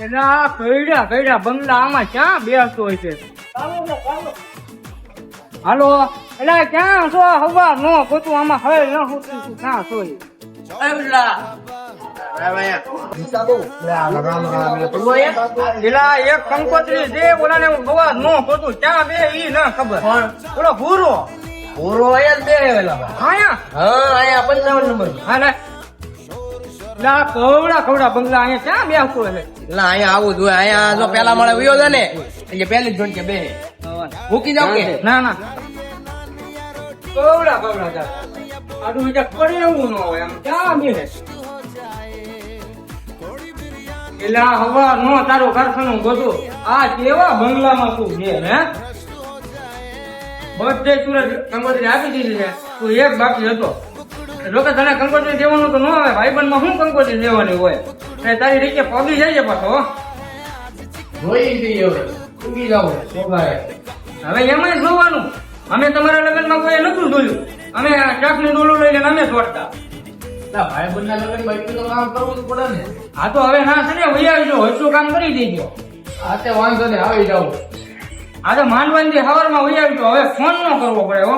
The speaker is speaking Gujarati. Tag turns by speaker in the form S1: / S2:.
S1: એલા કઈડા કઈડા બંગલા આમાં ક્યાં બેસતો હોય છે? હાલો, એલા ક્યાં છો? હવા નો ગોતું આમાં હવે ન હોતું તું ક્યાં છો? એલા એક કંકોત્રી છે ઓલાને હું હવા નો ગોતું ક્યાં બે ઈ ન ખબર. ઓલો ભૂરો
S2: પૂરો અહીંયા જ બેહેલા
S1: આયા
S2: હા અહીંયા 55 નંબર
S1: હાલે લા કવડા બંગલા અહીંયા ક્યાં બેસતો હોય?
S2: એટલે અહીંયા આવું જોઈએ અહીંયા જો પેલા મળે વયો છે ને એટલે પેલી જ જોડ કે બે મૂકી જાવ કે
S1: ના ના કવડા જા આડું વિચાર પડે એવું ન હોય આમ ક્યાં બેસે? એલા હવા નો તારો કારખાનું ગોતું આ કેવા બંગલામાં તું છે હે? બધે તું કંકોત્રી આપી દીધી છે, તું એક બાકી હતો. લોકો તને કંકોત્રી દેવાનું તો ન આવે, ભાઈબંધ માં શું કંકોત્રી દેવાની હોય? અને તારી રીતે પગી જાય છે પાછો.
S2: જોઈ દઈએ હવે મૂકી જાવ સોભાએ
S1: હવે એમાં જ જોવાનું. અમે તમારા લગ્નમાં કોઈ નતું જોયું, અમે ચાકની ડોલું લઈને અમે દોડતા.
S2: ભાઈ બંને લગ્નમાં એટલું તો કામ કરવું જ પડે ને.
S1: આ તો હવે ના છે ને વહી આવજો, હજુ કામ કરી દેજો.
S2: આ તે વાંધો ને આવી જાવ
S1: આ તો માંડવાની સવારમાં વહી આવજો, હવે ફોન ન કરવો પડે હો.